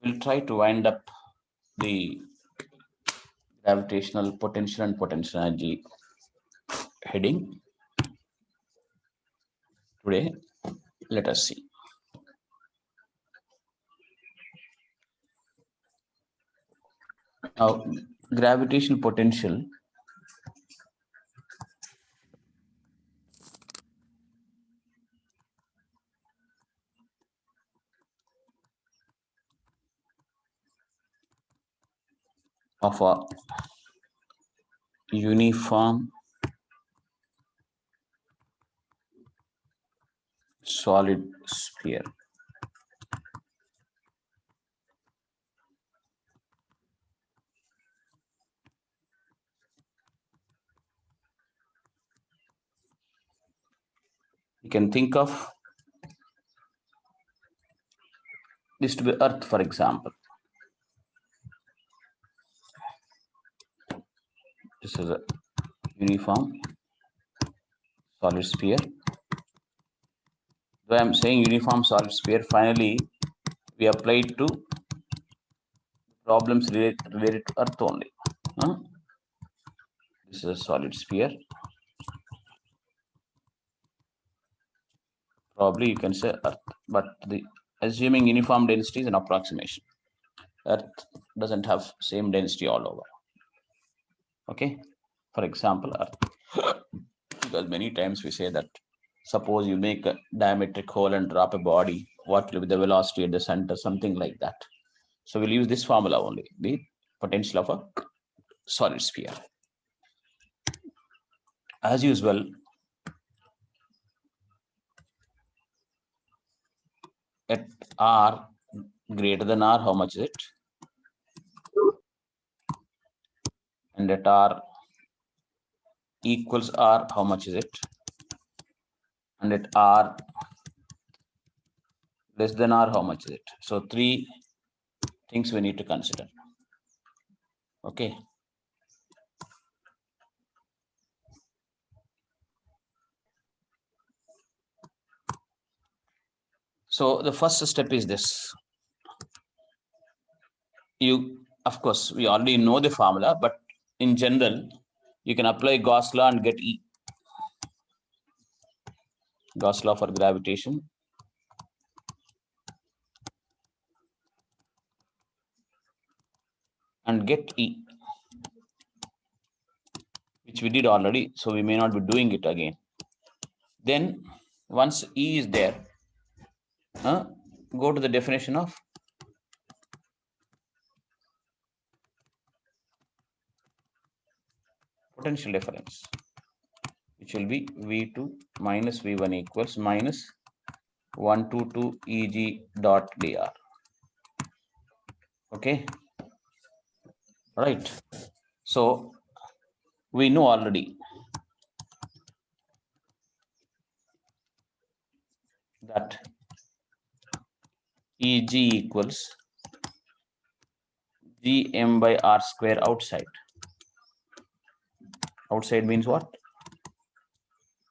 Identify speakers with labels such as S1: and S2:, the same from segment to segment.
S1: we'll try to wind up the gravitational potential and potential energy heading today. Let us see. Now, gravitational potential of a uniform solid sphere. You can think of this to be Earth, for example. This is a uniform solid sphere. Though I am saying uniform solid sphere, finally we applied to problems related to Earth only. This is a solid sphere. Probably you can say Earth, but the assuming uniform density is an approximation. Earth doesn't have same density all over. Okay, for example, Earth. Because many times we say that suppose you make a diametric hole and drop a body, what will be the velocity at the center, something like that. So we'll use this formula only, the potential of a solid sphere. As usual, at r greater than r, how much is it? And at r equals r, how much is it? And at r less than r, how much is it? So three things we need to consider. Okay. So the first step is this. Of course, we already know the formula, but in general, you can apply Gauss law and get E. Gauss law for gravitation. And get E, which we did already, so we may not be doing it again. Then once E is there, go to the definition of potential difference, which will be V2 minus V1 equals minus 122 Eg dot dr. Okay, right. So we know already that Eg equals Gm by r square outside. Outside means what?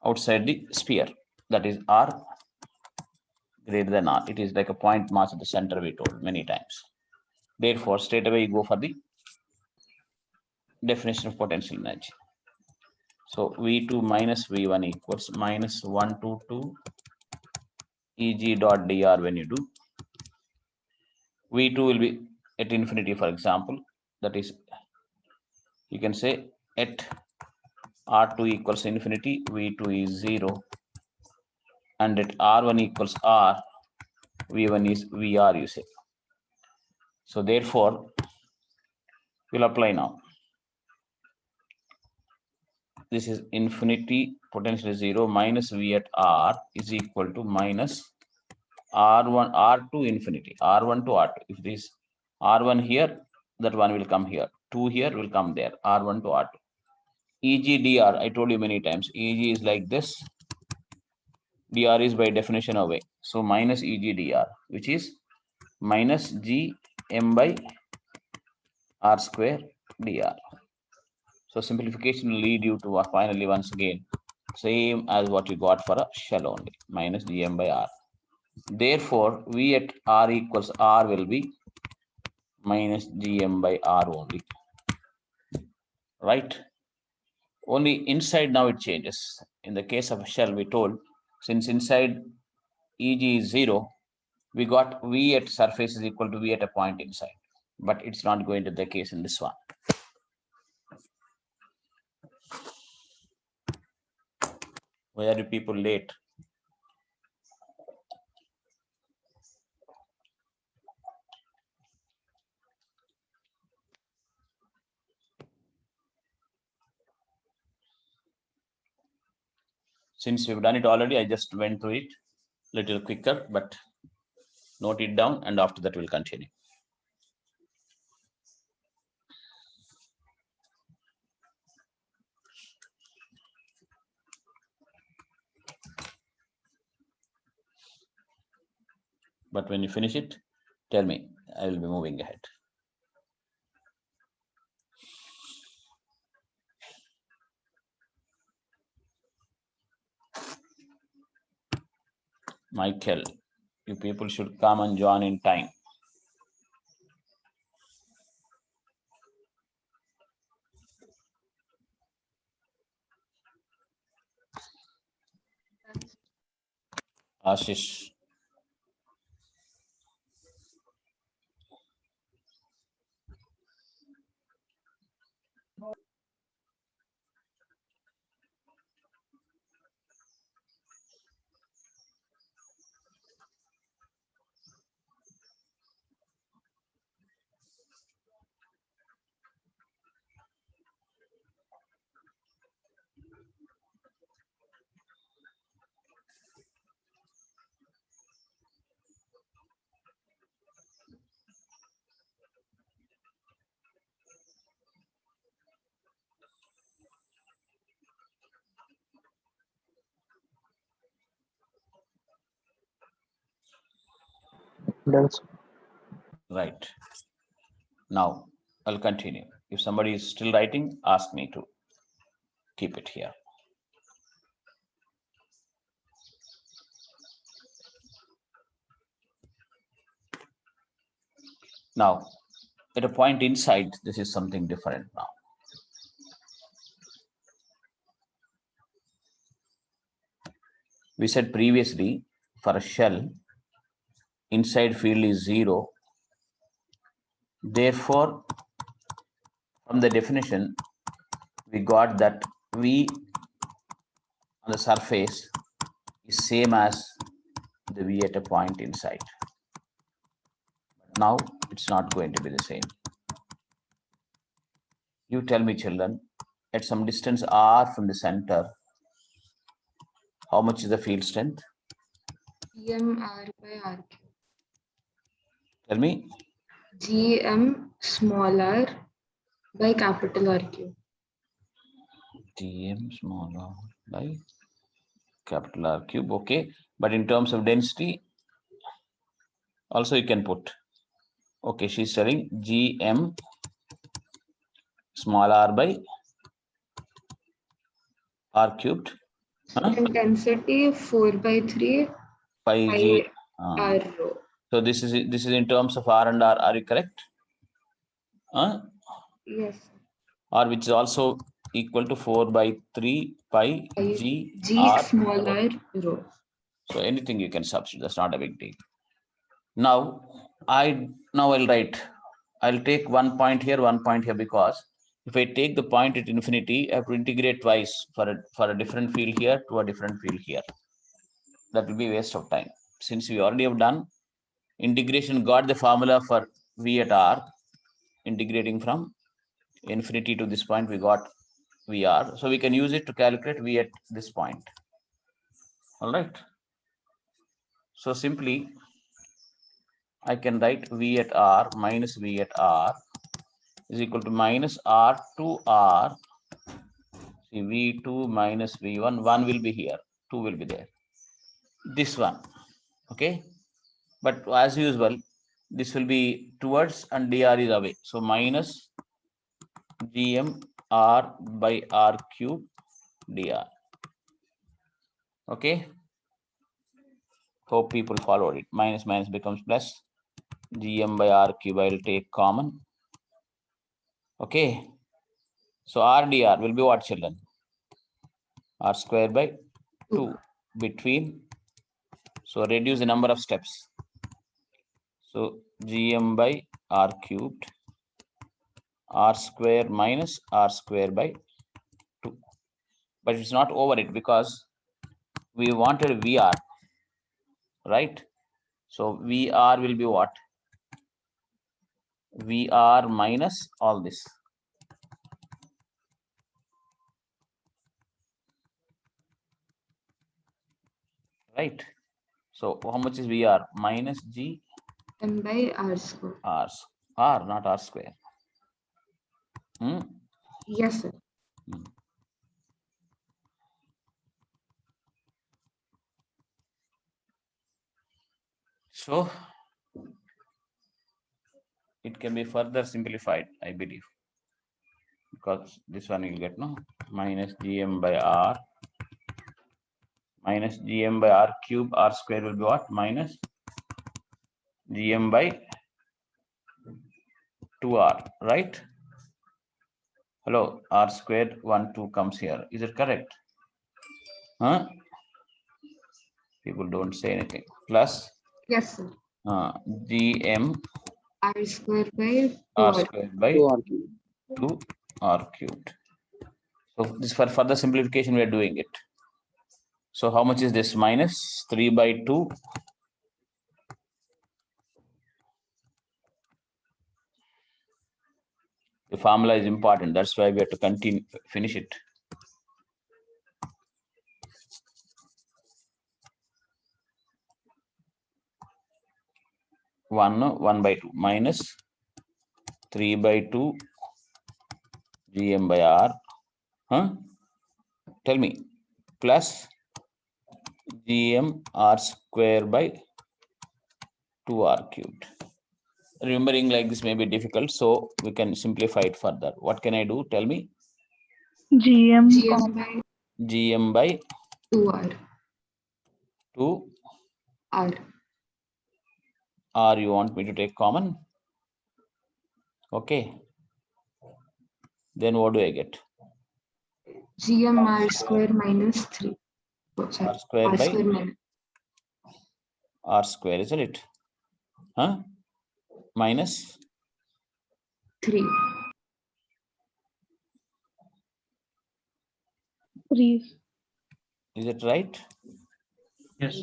S1: Outside the sphere, that is r greater than r. It is like a point mass at the center, we told many times. Therefore, straight away you go for the definition of potential energy. So V2 minus V1 equals minus 122 Eg dot dr. When you do, V2 will be at infinity, for example. That is, you can say at R2 equals infinity, V2 is 0. And at R1 equals R, V1 is VR, you say. So therefore, we'll apply now. This is infinity, potential is 0, minus V at R is equal to minus R1, R2 infinity, R1 to R2. If this R1 here, that one will come here. 2 here will come there, R1 to R2. Eg dr, I told you many times, Eg is like this, dr is by definition away. So minus Eg dr, which is minus Gm by r square dr. So simplification will lead you to finally once again same as what you got for a shell only, minus Gm by r. Therefore, V at r equals r will be minus gm by r only, right? Only inside now it changes. In the case of a shell, we told since inside Eg is 0, we got V at surface is equal to V at a point inside, but it's not going to be the case in this one. Why are you people late? Since we've done it already, I just went through it a little quicker, but note it down, and after that we'll continue. But when you finish it, tell me, I will be moving ahead. Michael, you people should come and join in time. Ashish. Right. Now, I'll continue. If somebody is still writing, ask me to keep it here. Now, at a point inside, this is something different now. We said previously, for a shell, inside field is 0. Therefore, from the definition, we got that V on the surface is same as the V at a point inside. But now, it's not going to be the same. You tell me, children, at some distance r from the center, how much is the field strength?
S2: GM R by RQ.
S1: Tell me.
S2: GM small r by capital RQ.
S1: GM small r by capital R cube, okay. But in terms of density, also you can put, okay, she's telling GM small r by r cubed.
S2: Intensity 4 by 3
S1: 5 G.
S2: R rho.
S1: So this is in terms of R and R. Are you correct?
S2: Yes.
S1: Or which is also equal to 4 by 3 pi G
S2: R small r rho.
S1: So anything you can substitute. That's not a big deal. Now I'll write. I'll take 1 point here, 1 point here, because if I take the point at infinity, I have to integrate twice for a different field here to a different field here. That will be waste of time. Since we already have done integration, got the formula for V at R, integrating from infinity to this point, we got VR. So we can use it to calculate V at this point. All right. So simply, I can write V at R minus V at R is equal to minus R to R. See, V2 minus V1, 1 will be here, 2 will be there. This one, okay? But as usual, this will be towards and dr is away. So minus gm r by r cube dr. Okay? Hope people followed it. Minus minus becomes plus. Gm by r cube I will take common. Okay. So RdR will be what, children? R square by 2 between. So reduce the number of steps. So Gm by r cubed r square minus r square by 2. But it's not over it because we wanted VR, right? So VR will be what? VR minus all this. Right? So how much is VR? Minus G
S2: M by R square.
S1: R, not R square.
S2: Yes, sir.
S1: So it can be further simplified, I believe, because this one you get no minus Gm by R minus Gm by R cube R square will be what? Minus Gm by 2R, right? Hello, R squared 1, 2 comes here. Is it correct? Huh? People don't say anything. Plus
S2: Yes, sir.
S1: Gm
S2: R square by
S1: R
S2: 2R.
S1: squared by 2 R cubed. So this for further simplification we are doing it. So how much is this? Minus 3 by 2. The formula is important. That's why we have to continue, finish it. One by 2 minus 3 by 2 Gm by R. Tell me. Plus Gm R square by 2R cubed. Remembering like this may be difficult, so we can simplify it further. What can I do? Tell me.
S2: Gm by 2R.
S1: 2
S2: R.
S1: R you want me to take common? Okay. Then what do I get?
S2: Gm R square minus 3. Oh, sorry.
S1: R square
S2: R
S1: by
S2: square minus
S1: R square, isn't it? Minus
S2: 3.
S3: 3.
S1: Is it right?
S4: Yes.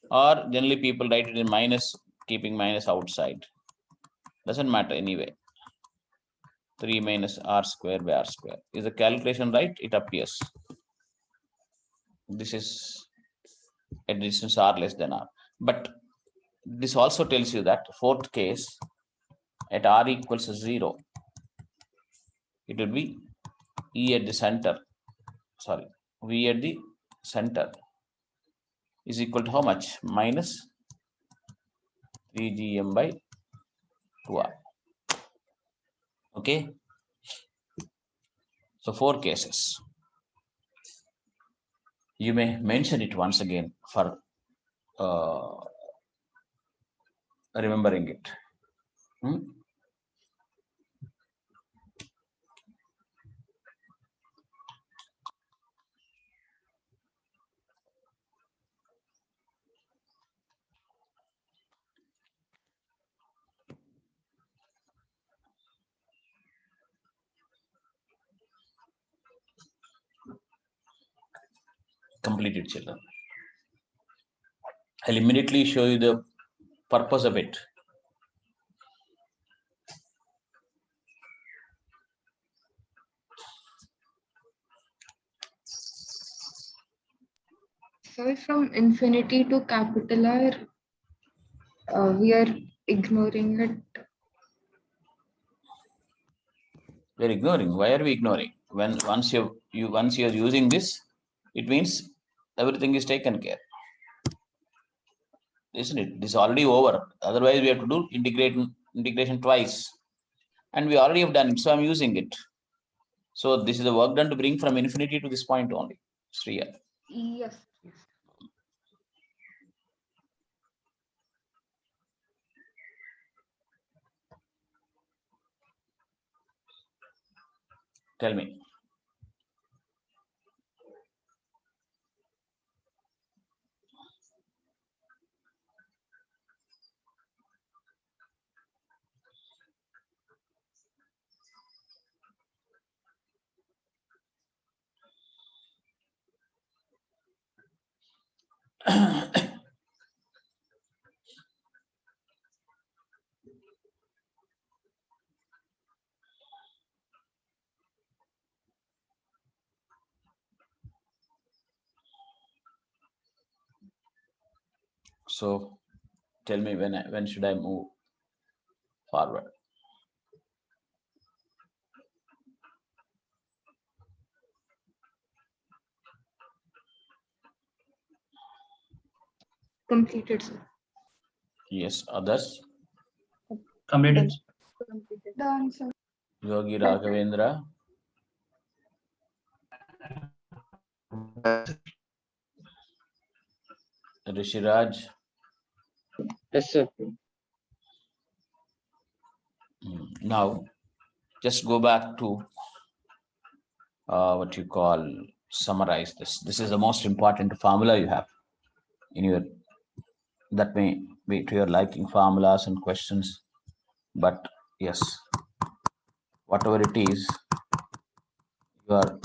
S1: Or generally people write it in minus, keeping minus outside. Doesn't matter anyway. 3 minus R square by R square. Is the calculation right? It appears. This is at distance R less than R. But this also tells you that fourth case at R equals 0, it will be E at the center. Sorry, V at the center is equal to how much? Minus 3Gm by 2R. Okay. So 4 cases. You may mention it once again for remembering it. Completed, children. I'll immediately show you the purpose of it.
S2: So from infinity to capital R, we are ignoring it.
S1: We're ignoring. Why are we ignoring? When once you're using this, it means everything is taken care. Isn't it? This is already over. Otherwise, we have to do integration twice. And we already have done it, so I'm using it. So this is the work done to bring from infinity to this point only. Sriya.
S2: Yes.
S1: Tell me. So tell me when should I move forward?
S2: Completed, sir.
S1: Yes, others.
S3: Completed.
S2: Done, sir.
S1: Yogi Raghavendra. Rishiraj.
S3: Yes, sir.
S1: Now, just go back to what you call summarize this. This is the most important formula you have in your, that may be to your liking, formulas and questions. But yes, whatever it is, you are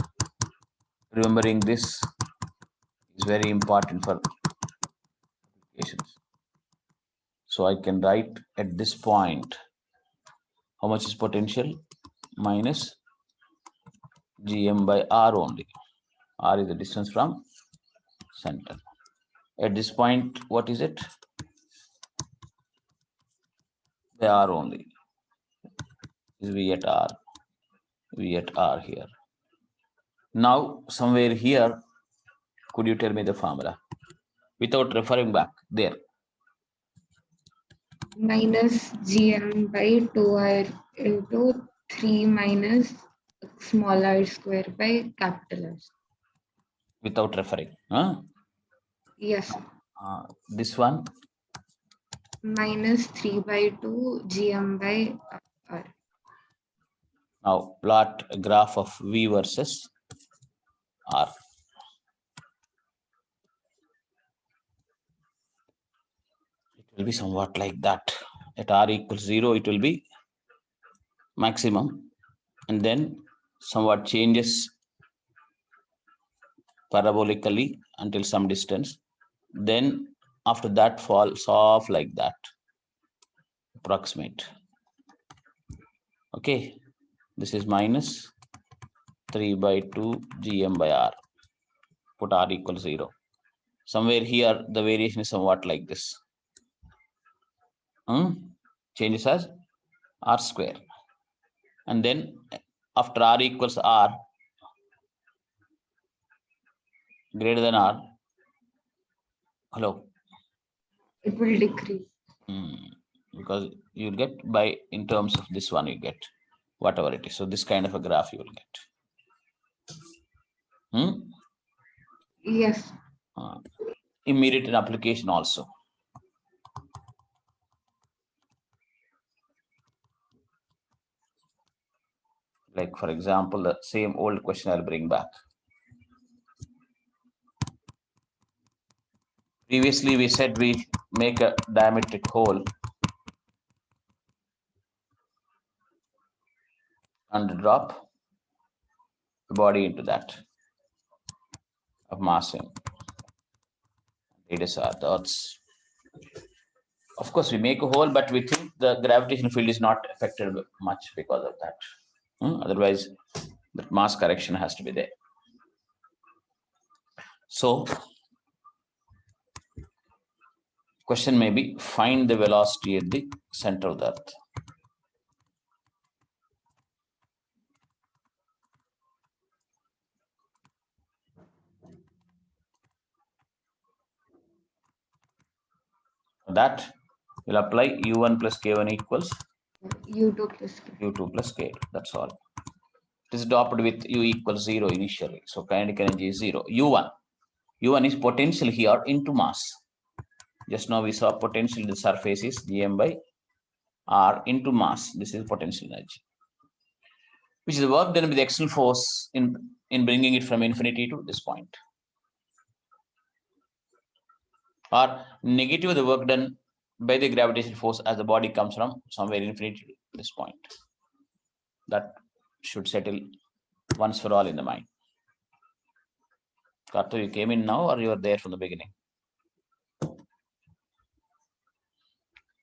S1: remembering this is very important for applications. So I can write at this point, how much is potential? Minus Gm by R only. R is the distance from center. At this point, what is it? By R only. Is V at R. V at R here. Now, somewhere here, could you tell me the formula? Without referring back there.
S2: Minus GM by 2R into 3 minus small r square by capital R.
S1: Without referring. Huh?
S2: Yes.
S1: This one.
S2: Minus 3 by 2 GM by R.
S1: Now plot a graph of V versus R. It will be somewhat like that. At R equals 0, it will be maximum, and then somewhat changes parabolically until some distance. Then after that falls off like that. Approximate. Okay, this is minus 3 by 2 Gm by R. Put R equals 0. Somewhere here, the variation is somewhat like this. Changes as R square. And then after R equals R, greater than R, hello?
S2: It will decrease.
S1: Because you'll get by, in terms of this one, you get whatever it is. So this kind of a graph you will get.
S2: Yes.
S1: Immediate in application also. Like for example, the same old question I'll bring back. Previously, we said we make a diametric hole and drop the body into that of mass m. It is the Earth's. Of course, we make a hole, but we think the gravitational field is not affected much because of that. Otherwise, the mass correction has to be there. So, question may be, find the velocity at the center of the Earth. For that, we'll apply U1 plus K1 equals
S2: U2 plus K.
S1: U2 plus K. That's all. It is doped with U equals 0 initially. So kinetic energy is 0. U1. U1 is potential here into mass. Just now we saw potential in the surface is Gm by R into mass. This is potential energy. which is the work done with the external force in bringing it from infinity to this point, or negative the work done by the gravitational force as the body comes from somewhere infinity to this point. That should settle once for all in the mind. Karthik, you came in now or you were there from the beginning?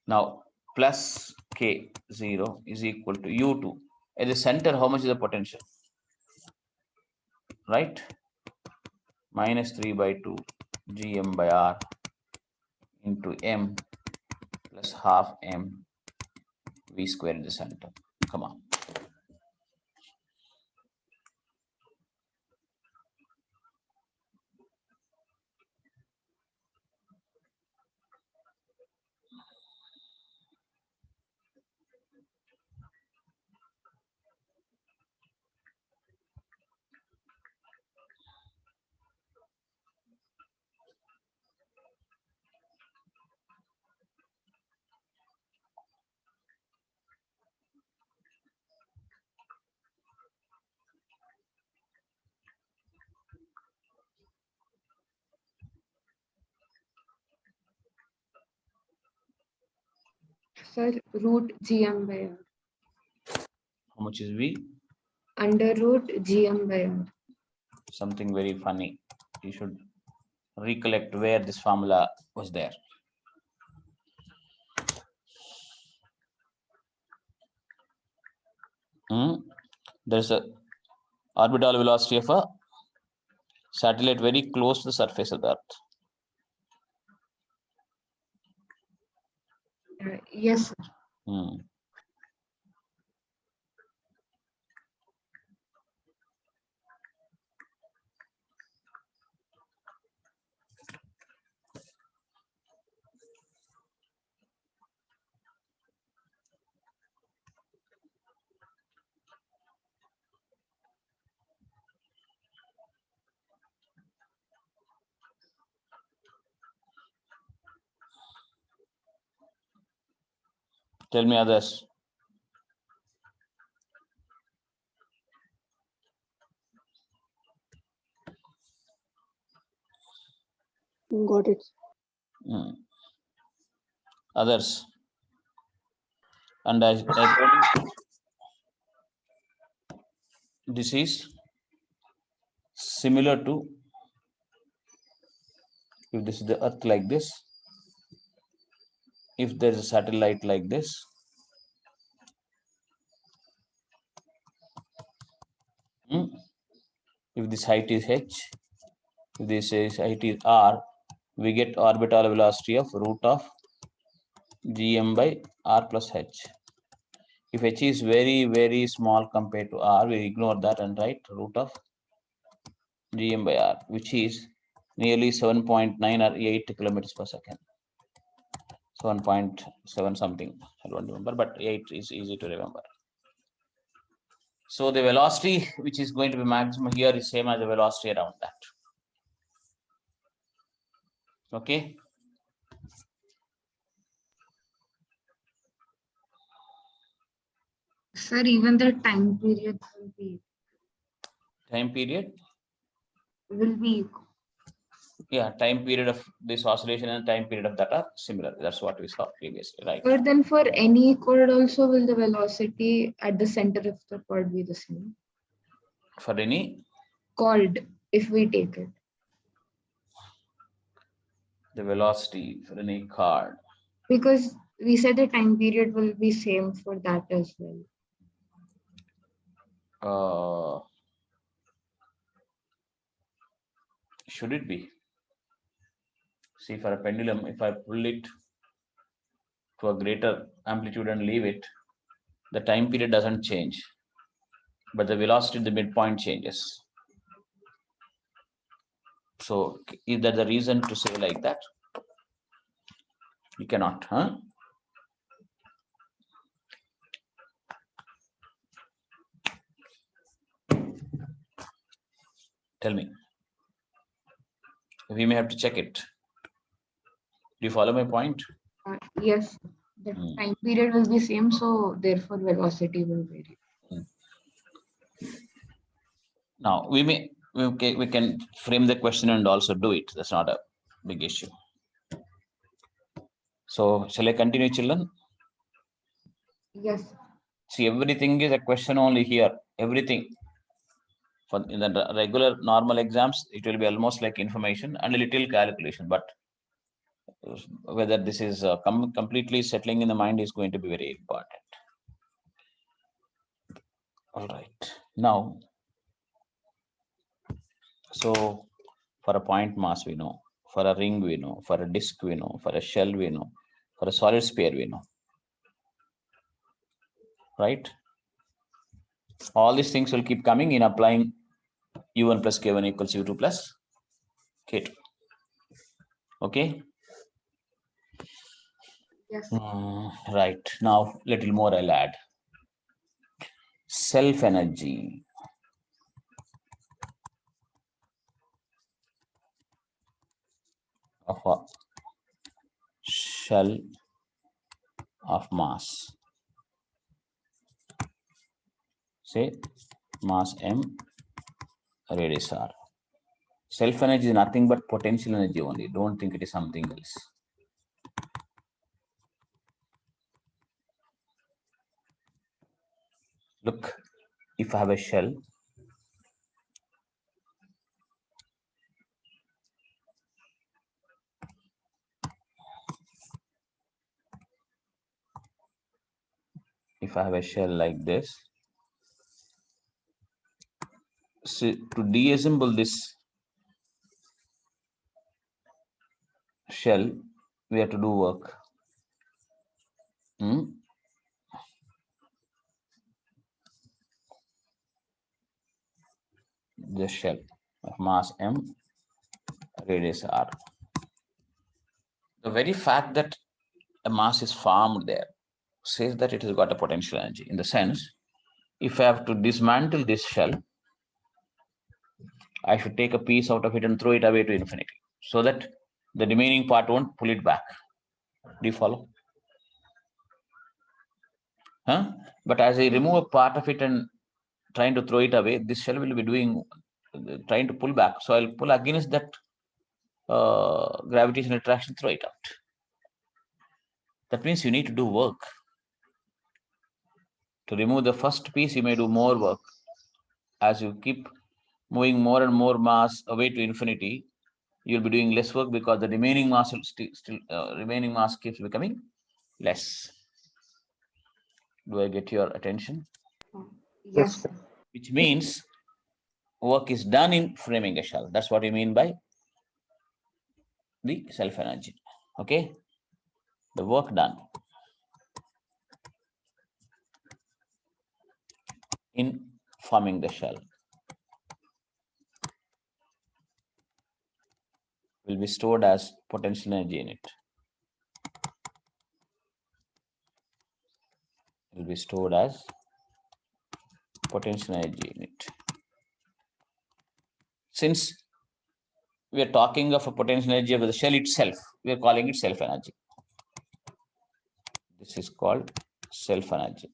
S1: Now, plus K0 is equal to U2. At the center, how much is the potential? Right? Minus 3 by 2 Gm by R into M plus half M V square in the center. Come on.
S2: Sir, root Gm by R.
S1: How much is V?
S2: Under root Gm by R.
S1: Something very funny. You should recollect where this formula was there. There's a orbital velocity of a satellite very close to the surface of the Earth.
S2: Yes, sir.
S1: Tell me others.
S4: Got it.
S1: Others. And I told you, this is similar to, if this is the Earth like this, if there is a satellite like this, if this height is h, if this is height is r, we get orbital velocity of root of Gm by r plus h. If h is very, very small compared to r, we ignore that and write root of Gm by r, which is nearly 7.9 or 8 kilometers per second. 7.7 something, I don't remember, but 8 is easy to remember. So the velocity which is going to be maximum here is same as the velocity around that. Okay.
S2: Sir, even the time period will be equal.
S1: Yeah, time period of this oscillation and time period of that are similar. That's what we saw previously, right?
S2: But then for any chord also, will the velocity at the center of the chord be the same?
S1: For any
S2: Chord, if we take it.
S1: the velocity for any chord.
S2: Because we said the time period will be same for that as well.
S1: Should it be? See, for a pendulum, if I pull it to a greater amplitude and leave it, the time period doesn't change, but the velocity at the midpoint changes. So is that the reason to say like that? You cannot, huh? Tell me. We may have to check it. Do you follow my point?
S2: Yes, the time period will be same, so therefore velocity will vary.
S1: Now we can frame the question and also do it. That's not a big issue. So shall I continue, children?
S2: Yes.
S1: See, everything is a question only here. Everything. For in the regular normal exams, it will be almost like information and a little calculation. But whether this is completely settling in the mind is going to be very important. All right. Now, so for a point mass we know, for a ring we know, for a disk we know, for a shell we know, for a solid sphere we know. Right? All these things will keep coming in applying U1 plus K1 equals U2 plus K2. Okay?
S2: Yes.
S1: Right. Now, little more I'll add. Self-energy. Of a shell of mass. Say mass M, radius R. Self energy is nothing but potential energy only. Don't think it is something else. Look, if I have a shell, like this, so to deassemble this shell, we have to do work. The shell of mass M, radius R. The very fact that a mass is formed there says that it has got a potential energy. In the sense, if I have to dismantle this shell, I should take a piece out of it and throw it away to infinity, so that the remaining part won't pull it back. Do you follow? Huh? But as I remove a part of it and trying to throw it away, this shell will be trying to pull back. So I'll pull against that gravitational attraction, throw it out. That means you need to do work. To remove the first piece, you may do more work. As you keep moving more and more mass away to infinity, you'll be doing less work because the remaining mass will remaining mass keeps becoming less. Do I get your attention?
S2: Yes.
S1: Which means work is done in framing a shell. That's what we mean by the self energy. Okay, the work done in forming the shell will be stored as potential energy in it. Will be stored as potential energy in it. Since we are talking of a potential energy of the shell itself, we are calling it self energy. This is called self energy.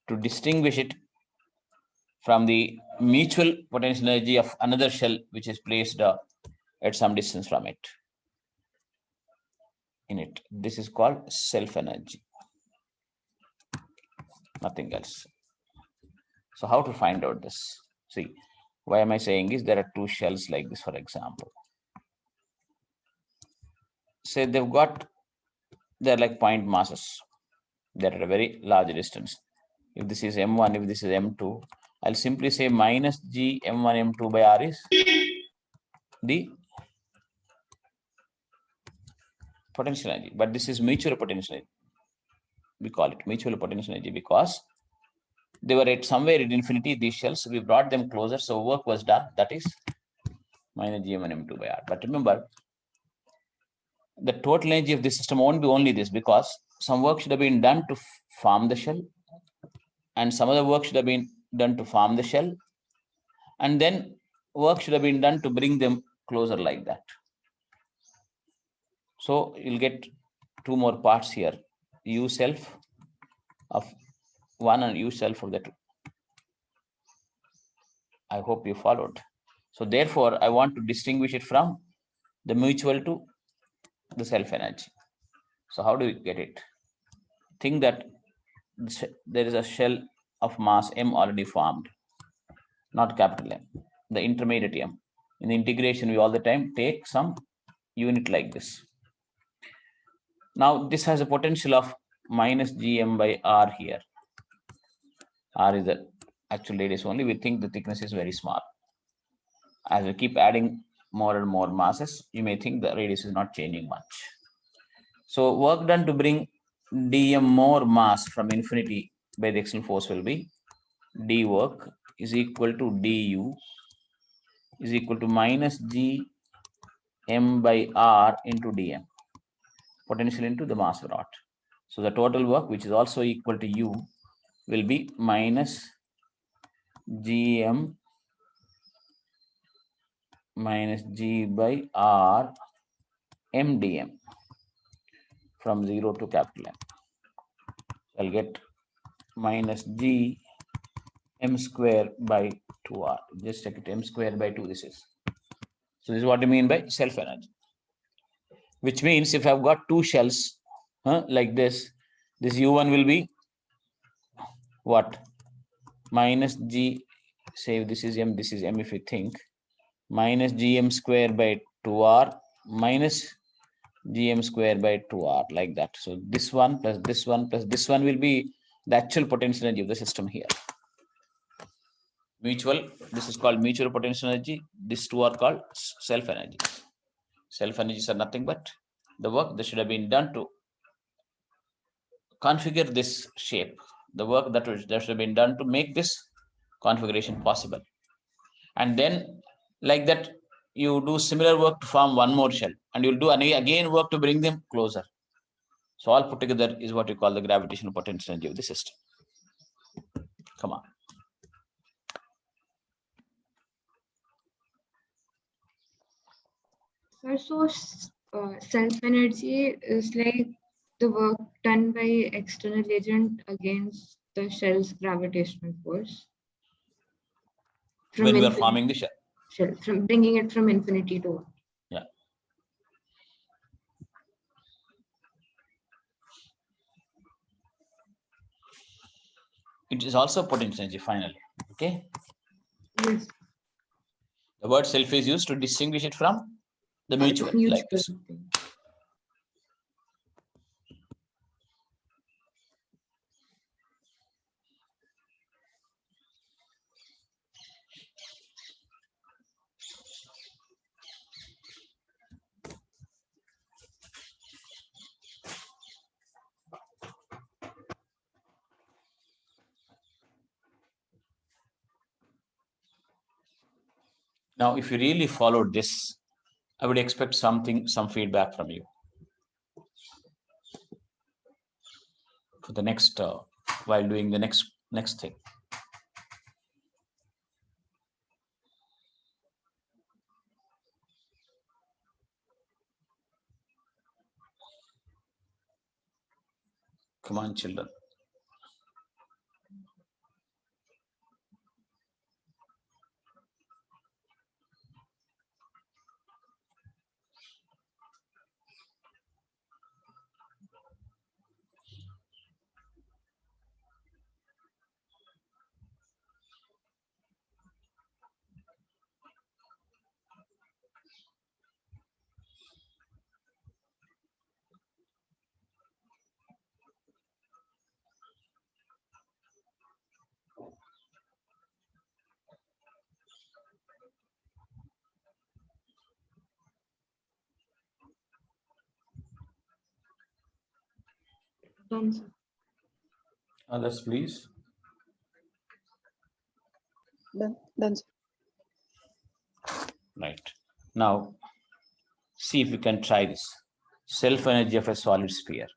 S1: To distinguish it from the mutual potential energy of another shell which is placed at some distance from it. In it, this is called self energy. Nothing else. So how to find out this? See, why am I saying is there are two shells like this, for example. Say they're like point masses. They're at a very large distance. If this is M1, if this is M2, I'll simply say minus G M1 M2 by R is the potential energy. But this is mutual potential energy. We call it mutual potential energy because they were at somewhere in infinity, these shells, we brought them closer, so work was done, that is minus G M1 M2 by R. But remember, the total energy of this system won't be only this, because some work should have been done to form the shell, and some other work should have been done to form the shell, and then work should have been done to bring them closer like that. So you'll get two more parts here, U self of one and U self of the two. I hope you followed. So therefore, I want to distinguish it from the mutual to the self energy. So how do you get it? Think that there is a shell of mass m already formed, not capital M, the intermediate M. In the integration, we all the time take some unit like this. Now this has a potential of minus gm by r here. R is the actual radius only. We think the thickness is very small. As we keep adding more and more masses, you may think the radius is not changing much. So work done to bring dm more mass from infinity by the external force will be d work is equal to du is equal to minus g m by r into dm, potential into the mass brought. So the total work, which is also equal to u, will be minus gm minus g by r m dm from 0 to capital M. I'll get minus g m square by 2r. Just check it, m square by 2 this is. So this is what I mean by self energy. Which means if I've got two shells like this u1 will be what? Minus g, say this is m, if you think, minus gm square by 2r minus gm square by 2r, like that. So this one plus this one plus this one will be the actual potential energy of the system here. Mutual, this is called mutual potential energy. These two are called self energy. Self energies are nothing but the work that should have been done to configure this shape, the work that should have been done to make this configuration possible. And then like that, you do similar work to form one more shell, and you'll do again work to bring them closer. So all put together is what you call the gravitational potential energy of the system. Come on.
S2: So self energy is like the work done by external agent against the shell's gravitational force.
S1: When we are forming the shell,
S2: from bringing it from infinity to 1.
S1: Yeah. It is also potential energy finally. Okay.
S2: Yes.
S1: The word self is used to distinguish it from the mutual, like this. Now, if you really followed this, I would expect some feedback from you for the next, while doing the next thing. Come on, children.
S2: Done, sir.
S1: Others, please.
S4: Done.
S1: Right. Now, see if you can try this. Self energy of a solid sphere.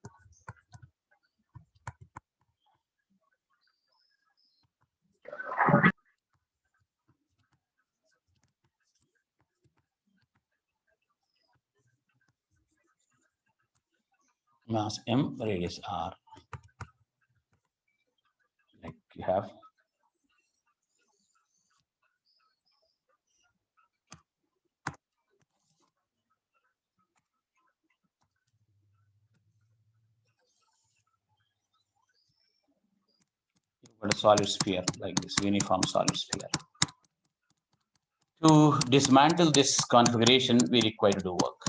S1: Mass m, radius r. Like you have But a solid sphere like this, uniform solid sphere. To dismantle this configuration, we require to do work,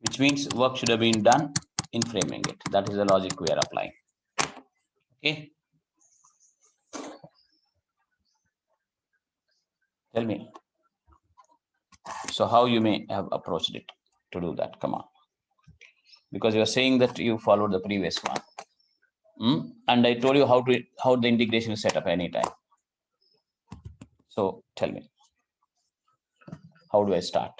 S1: which means work should have been done in framing it. That is the logic we are applying. Okay. Tell me. So how you may have approached it to do that? Come on. Because you are saying that you followed the previous one. And I told you how the integration is set up anytime. So tell me, how do I start?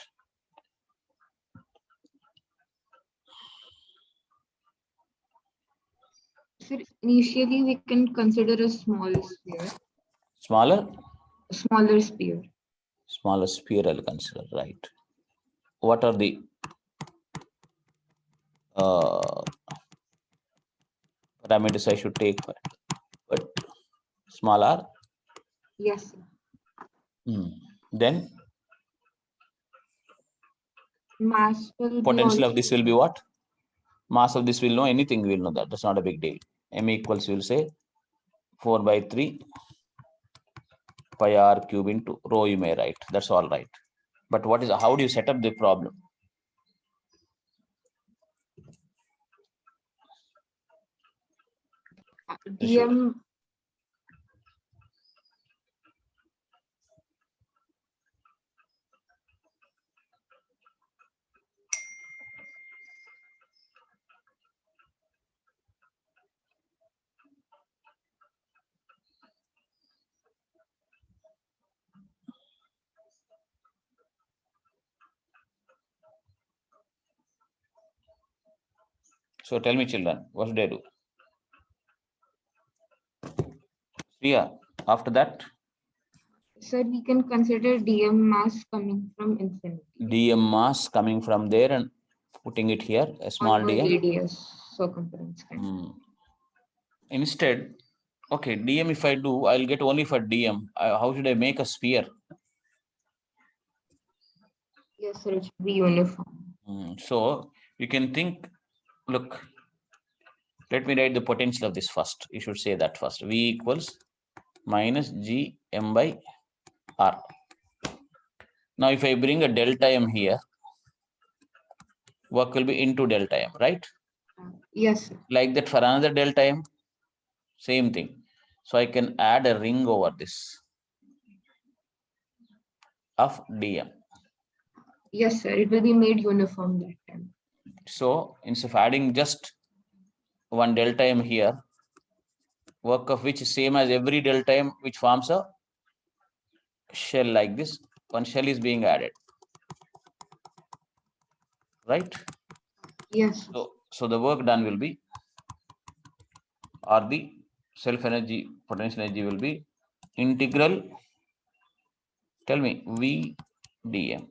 S2: So initially we can consider a small sphere,
S1: Smaller?
S2: a smaller sphere.
S1: Smaller sphere I'll consider, right? What are the parameters I should take? But small r?
S2: Yes, sir.
S1: Then
S2: Mass will be
S1: potential of
S2: also
S1: this will be what? Mass of this will know anything, we will know that. That's not a big deal. M equals, you will say 4/3 pi r cube into rho, you may write. That's all right. But what is, how do you set up the problem?
S2: dm.
S1: So tell me, children, what should I do? Yeah, after that,
S2: Sir, we can consider dm mass coming from infinity.
S1: dm mass coming from there and putting it here, a small
S2: On the
S1: dm.
S2: radius circumference.
S1: Instead, okay, dm if I do, I'll get only for dm. How should I make a sphere?
S2: Yes, sir, it should be uniform.
S1: So you can think, look, let me write the potential of this first. You should say that first. V equals minus g m by r. Now, if I bring a delta m here, work will be into delta m, right?
S2: Yes, sir.
S1: Like that for another delta m, same thing. So I can add a ring over this of dm.
S2: Yes, sir, it will be made uniform that time.
S1: So instead of adding just one delta m here, work of which is same as every delta m, which forms a shell like this, one shell is being added, right?
S2: Yes.
S1: So the work done will be, or the self energy, potential energy will be integral, tell me, V dm.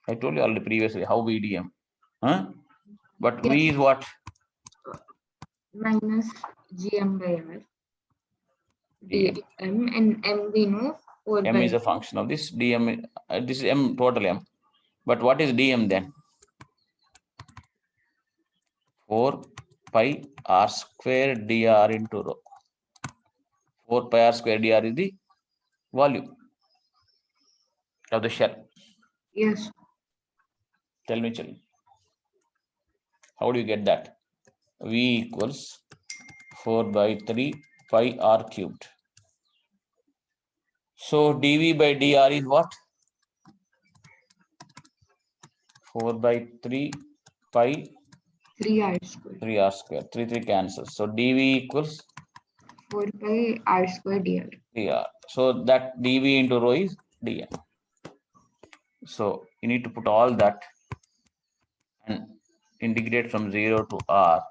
S1: I told you already previously how V dm. But
S2: Yes.
S1: V is what?
S2: Minus gm by r.
S1: dm.
S2: dm and m we know 4
S1: M
S2: by
S1: is a function of this, dm, this is m, total m. But what is dm then? 4 pi r square dr into rho. 4 pi r square dr is the volume of the shell.
S2: Yes.
S1: Tell me, children, how do you get that? V equals 4/3 pi r cubed. So dv by dr is what? 4/3 pi
S2: 3r square.
S1: 3r square. 3 cancels. So dv equals
S2: 4 pi r square dr.
S1: dr. So that dv into rho is dm. So you need to put all that and integrate from 0 to r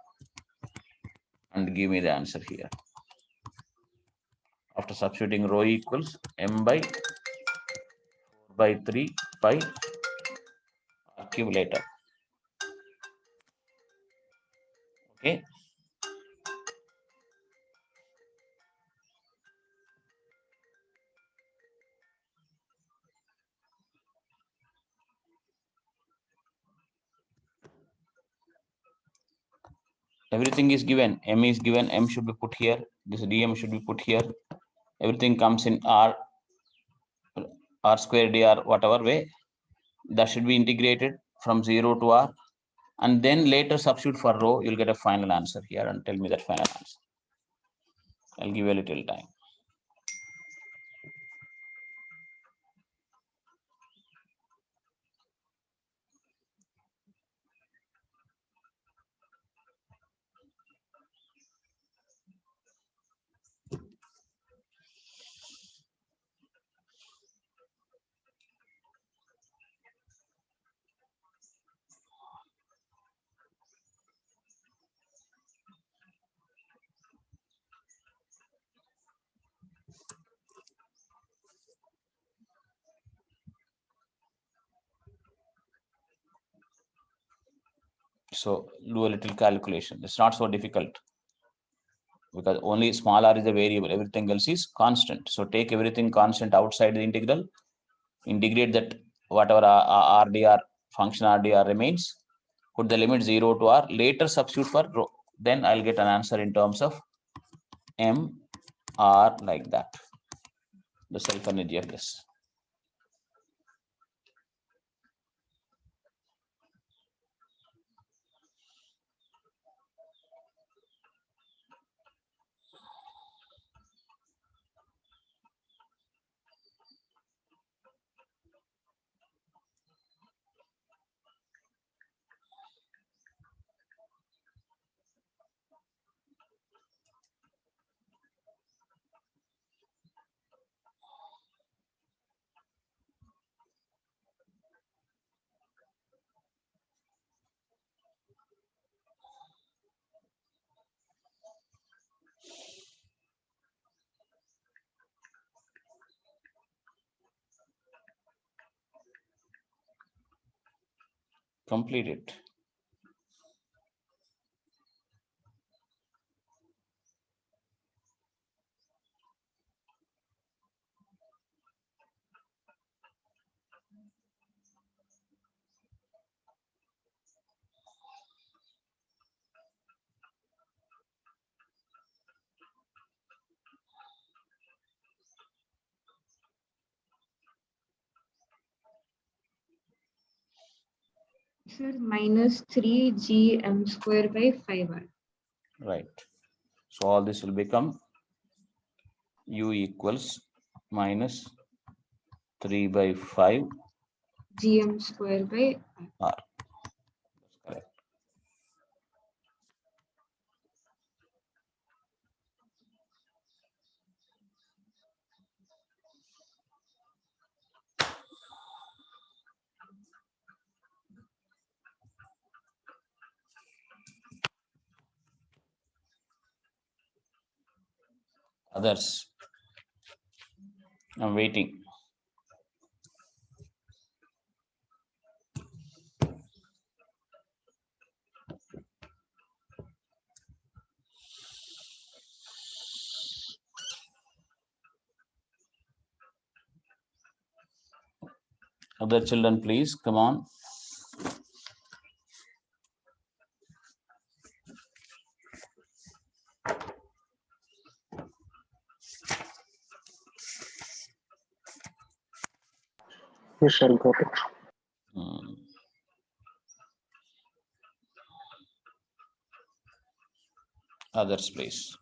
S1: and give me the answer here. After substituting rho equals m by 4/3 pi r cube later. Okay. Everything is given. M is given. M should be put here. This dm should be put here. Everything comes in r square dr whatever way. That should be integrated from 0 to r, and then later substitute for rho. You'll get a final answer here and tell me that final answer. I'll give you a little time. So do a little calculation. It's not so difficult because only small r is a variable. Everything else is constant. So take everything constant outside the integral. Integrate that whatever rdr function rdr remains. Put the limit 0 to r. Later substitute for rho. Then I'll get an answer in terms of m r like that. The self energy of this. Complete it.
S2: Sir, minus 3gm square by 5r.
S1: Right. So all this will become u equals minus 3 by 5
S2: gm square by r.
S1: r. Correct. Others. I'm waiting. Other children, please come on.
S3: You shall go to.
S1: Others, please.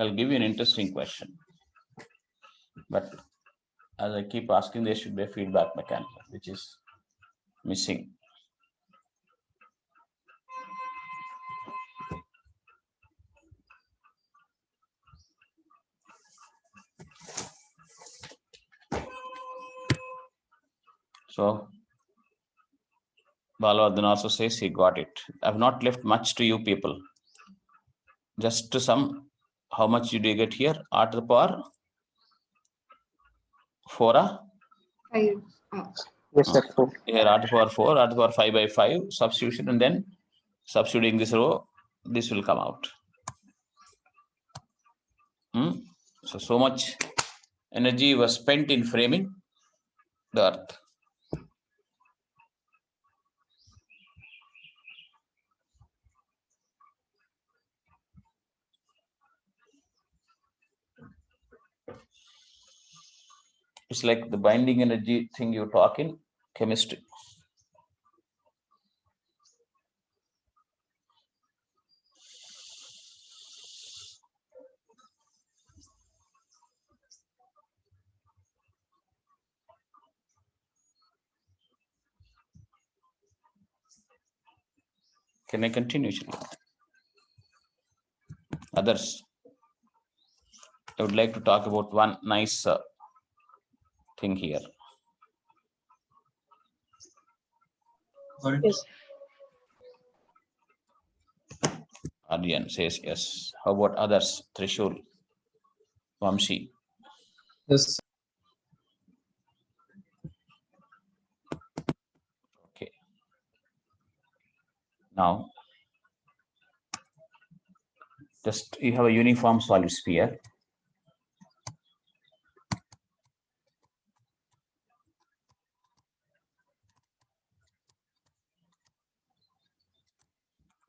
S1: I'll give you an interesting question. But as I keep asking, there should be a feedback mechanism, which is missing. So Balavardhan also says he got it. I've not left much to you people. Just to some, how much did you get here? R to the power 4.
S2: 5.
S3: Yes, sir.
S1: Here R to the power 4, R to the power 5 by 5 substitution, and then substituting this row this will come out. So much energy was spent in framing the earth. It's like the binding energy thing you talk in chemistry. Can I continue? Others, I would like to talk about one nice thing here.
S4: Yes.
S1: Aryan says yes. How about others? Trishul, Vamshi.
S5: Yes.
S1: Okay. Now, just you have a uniform solid sphere.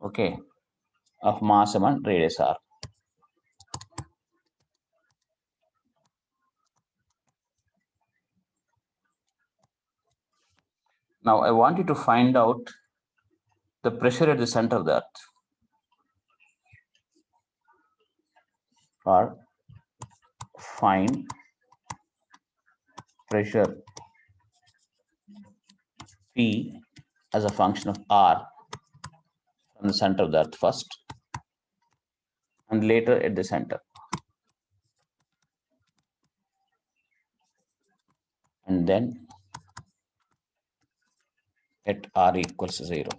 S1: Okay, of mass and radius r. Now I want you to find out the pressure at the center of the earth, or find pressure P as a function of r from the center of the earth first, and later at the center, and then at r equals 0.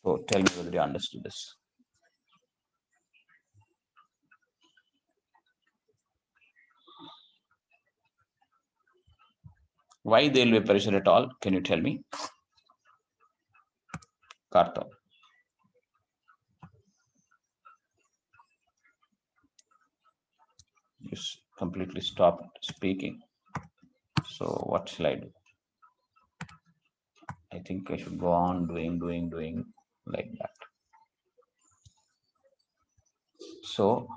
S1: So tell me whether you understood this. Why there will be pressure at all? Can you tell me? Karthik. Just completely stopped speaking. So what shall I do? I think I should go on doing like that. So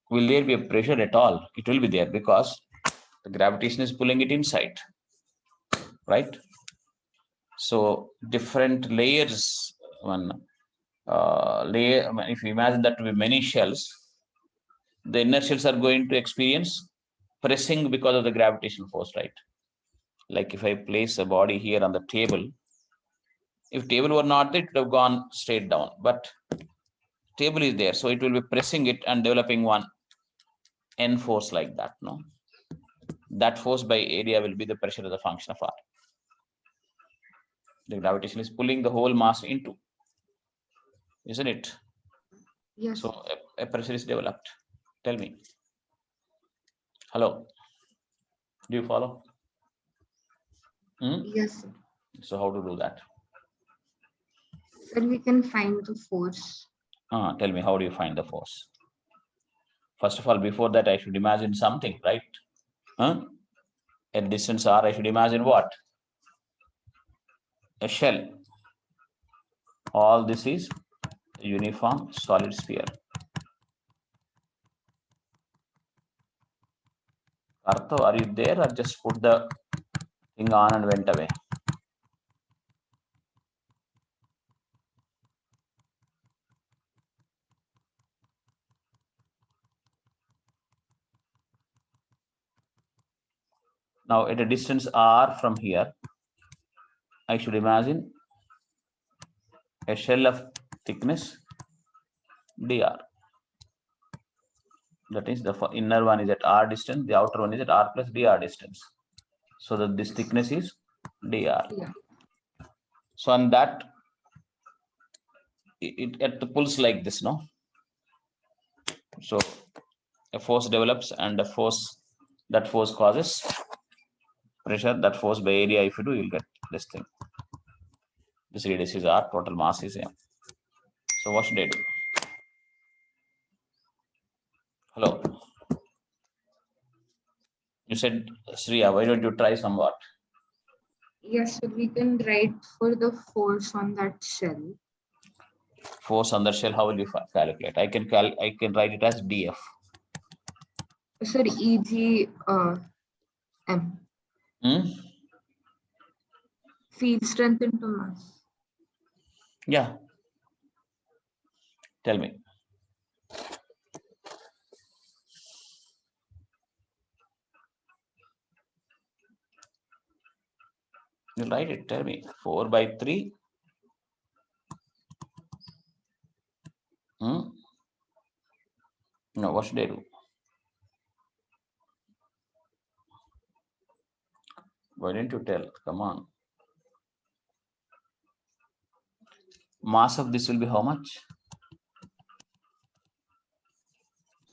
S1: will there be a pressure at all? It will be there because the gravitation is pulling it inside, right? So different layers, layer, if you imagine that to be many shells, the inner shells are going to experience pressing because of the gravitational force, right? Like if I place a body here on the table, if table were not there, it would have gone straight down, but table is there, so it will be pressing it and developing one N force like that, no? That force by area will be the pressure as a function of R. The gravitation is pulling the whole mass into, isn't it?
S2: Yes.
S1: So a pressure is developed. Tell me. Hello. Do you follow?
S2: Yes, sir.
S1: So how to do that?
S2: Sir, we can find the force.
S1: Tell me, how do you find the force? First of all, before that, I should imagine something, right? At distance r, I should imagine what? A shell. All this is a uniform solid sphere. Artho, are you there, or just put the thing on and went away? Now at a distance r from here, I should imagine a shell of thickness dr. That is, the inner one is at r distance, the outer one is at r plus dr distance. So that this thickness is dr.
S2: Yeah.
S1: So on that, it at the pulse like this, no? So a force develops, and that force causes pressure. That force by area, if you do, you'll get this thing. This radius is r, total mass is m. So what should I do? Hello. You said, Sriya, why don't you try somewhat?
S2: Yes, so we can write for the force on that shell.
S1: Force on the shell, how will you calculate? I can write it as dF.
S2: Sorry, EG M. Field strength into mass.
S1: Yeah. Tell me. You write it, tell me. 4 by 3. No, what should I do? Why didn't you tell? Come on. Mass of this will be how much?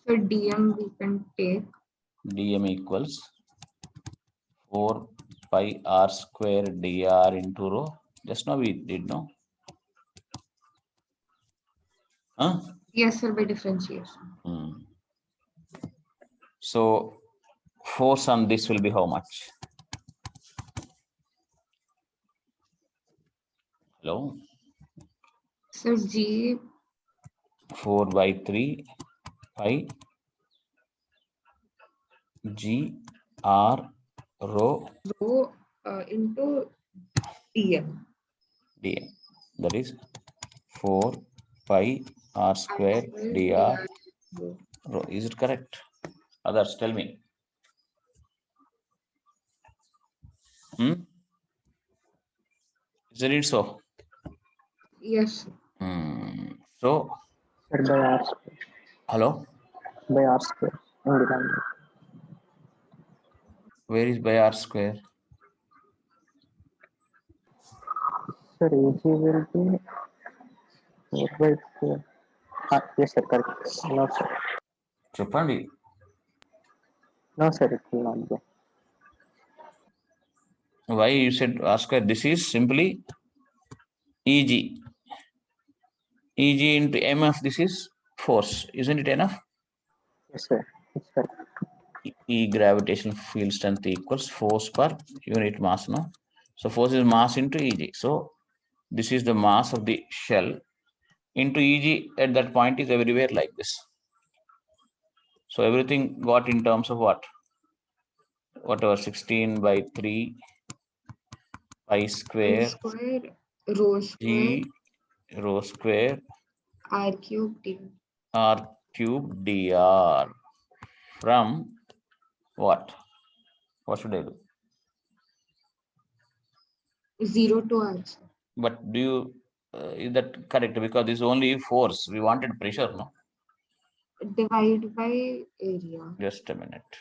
S2: So dm we can take.
S1: Dm equals 4 pi r square dr into rho. Just now we did, no? Huh?
S2: Yes, sir, by differentiation.
S1: So force on this will be how much? Hello?
S2: So G
S1: 4 by 3 pi g r rho
S2: rho into dm.
S1: dm. That is 4 pi r square dr rho. Is it correct? Others, tell me. Isn't it so?
S2: Yes.
S1: So,
S3: Sir, by R square.
S1: hello?
S3: By R square. Independent.
S1: Where is by r square?
S3: Sir, AG will be 4 by 4. Yes, sir, correct. No, sir.
S1: Tripandi.
S3: No, sir, it will not be.
S1: Why you said r square? This is simply Eg. Eg into mf, this is force. Isn't it enough?
S3: Yes, sir. It's correct.
S1: E gravitational field strength equals force per unit mass, no? So force is mass into Eg. So this is the mass of the shell into Eg at that point is everywhere like this. So everything got in terms of what? Whatever, 16 by 3 pi square
S2: Rho square
S1: g rho square
S2: r cube dm.
S1: r cube dr from what? What should I do?
S2: 0 to r.
S1: But do you is that correct? Because this is only force. We wanted pressure, no?
S2: Divide by area.
S1: Just a minute.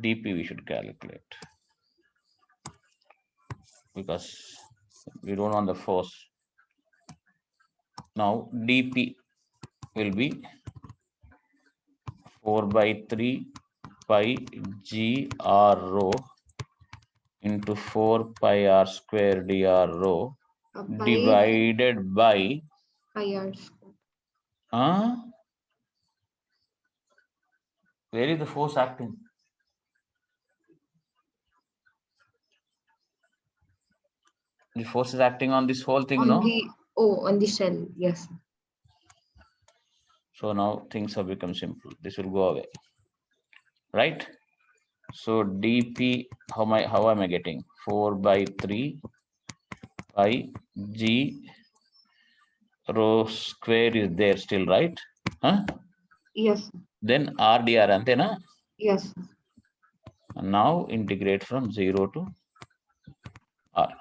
S1: dp we should calculate because we don't want the force. Now dp will be 4 by 3 pi g r rho into 4 pi r square dr rho divided by
S2: pi r square.
S1: Where is the force acting? The force is acting on this whole thing,
S2: On
S1: no?
S2: on the shell, yes.
S1: So now things have become simple. This will go away, right? So dp, how am I getting? 4 by 3 pi g rho square is there still, right? Huh?
S2: Yes.
S1: Then r dr, antena?
S2: Yes.
S1: And now integrate from 0 to r.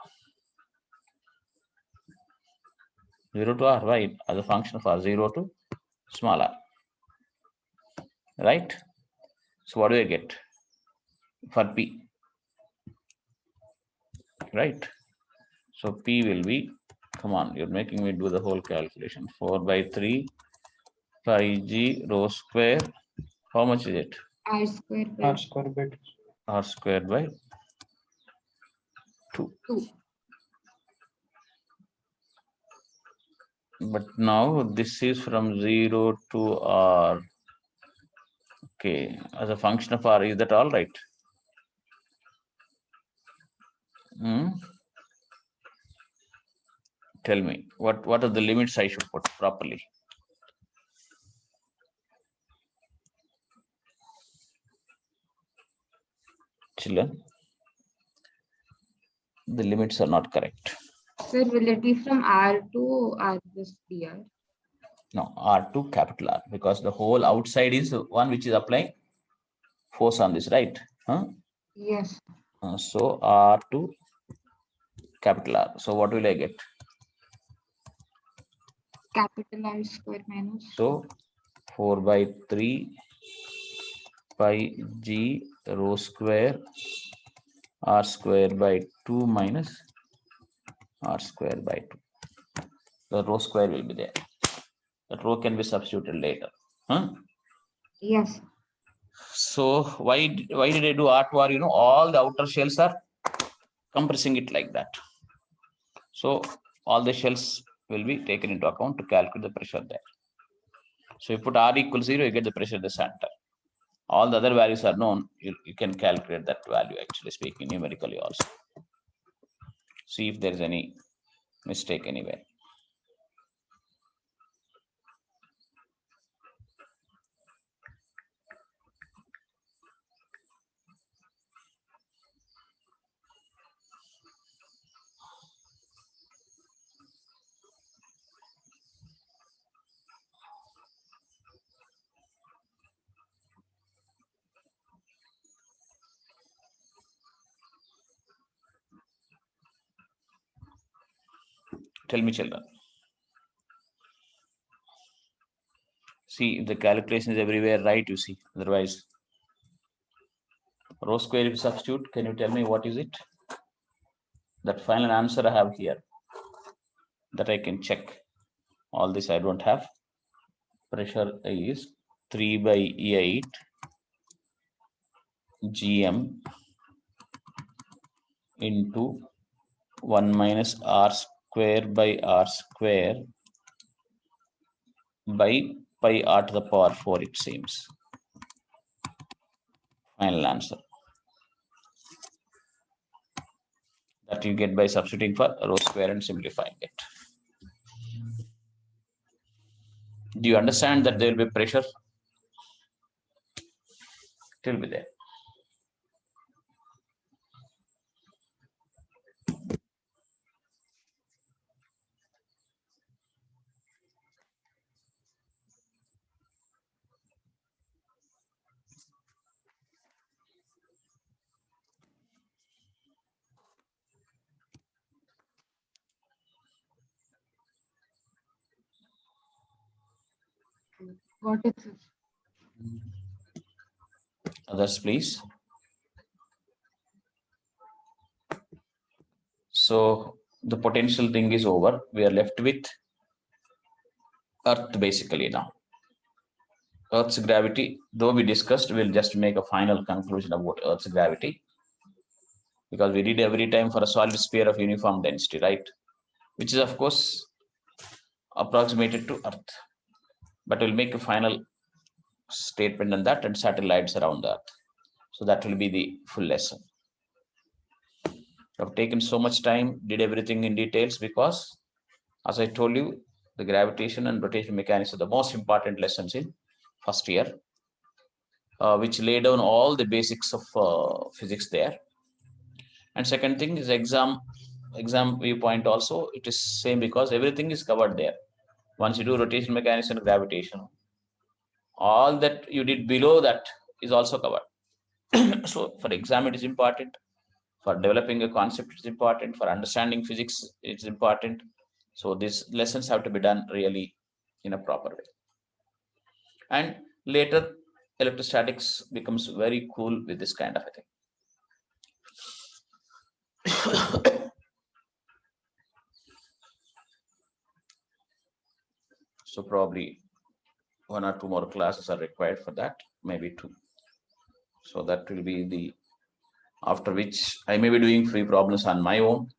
S1: 0 to r, right? As a function of r, 0 to small r. Right? So what do I get for p? Right? So p will be, come on, you're making me do the whole calculation. 4 by 3 pi g rho square. How much is it?
S2: R square by
S3: R square by 2.
S1: R square by 2. But now this is from 0 to R. Okay, as a function of R, is that all right? Tell me, what are the limits I should put properly? Children, the limits are not correct.
S2: Sir, will it be from R to R plus dr?
S1: No, R2 capital R, because the whole outside is one which is applying force on this, right?
S2: Yes.
S1: So R2 capital R. So what will I get?
S2: Capital R square minus.
S1: So 4 by 3 pi G rho square R square by 2 minus R square by 2. The rho square will be there. That rho can be substituted later.
S2: Yes.
S1: So why did I do R to R? You know, all the outer shells are compressing it like that. So all the shells will be taken into account to calculate the pressure there. So you put R equals 0, you get the pressure at the center. All the other values are known. You can calculate that value, actually speaking, numerically also. See if there is any mistake anywhere. Tell me, children. See if the calculation is everywhere right, you see. Otherwise, rho square if you substitute, can you tell me what is it? That final answer I have here, that I can check. All this I don't have. Pressure is 3 by 8 GM into 1 minus R square by R square by pi R to the power 4, it seems. Final answer. That you get by substituting for rho square and simplifying it. Do you understand that there will be pressure? It will be there.
S2: Got it, sir.
S1: Others, please. So the potential thing is over. We are left with Earth basically now. Earth's gravity, though we discussed, we'll just make a final conclusion about Earth's gravity, because we did every time for a solid sphere of uniform density, right? Which is of course approximated to Earth. But we'll make a final statement on that and satellites around the Earth. So that will be the full lesson. I've taken so much time, did everything in details, because as I told you, the gravitation and rotation mechanics are the most important lessons in first year, which lay down all the basics of physics there. And second thing is exam viewpoint also, it is same because everything is covered there. Once you do rotation mechanics and gravitation, all that you did below that is also covered. So for exam it is important, for developing a concept it's important, for understanding physics it's important. So these lessons have to be done really in a proper way. And later electrostatics becomes very cool with this kind of a thing. So probably 1 or 2 more classes are required for that, maybe 2. So that will be the, after which I may be doing free problems on my own.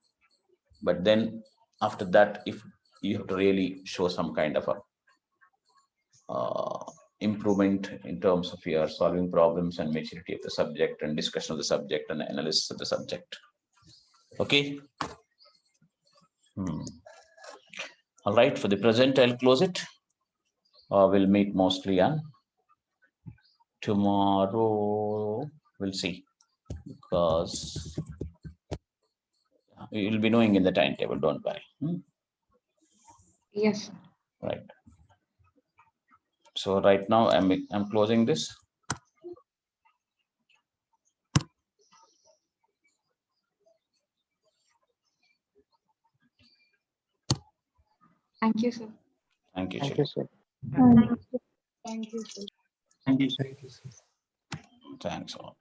S1: But then after that, if you have to really show some kind of a improvement in terms of your solving problems and maturity of the subject and discussion of the subject and analysis of the subject. Okay. All right, for the present, I'll close it. We'll meet mostly on tomorrow. We'll see, because you'll be knowing in the timetable, don't worry.
S2: Yes.
S1: Right. So right now I'm closing this.
S2: Thank you, sir.
S1: Thank you,
S3: Thank
S1: Chidi.
S3: you, sir.
S2: Thank you, sir.
S1: Thanks all.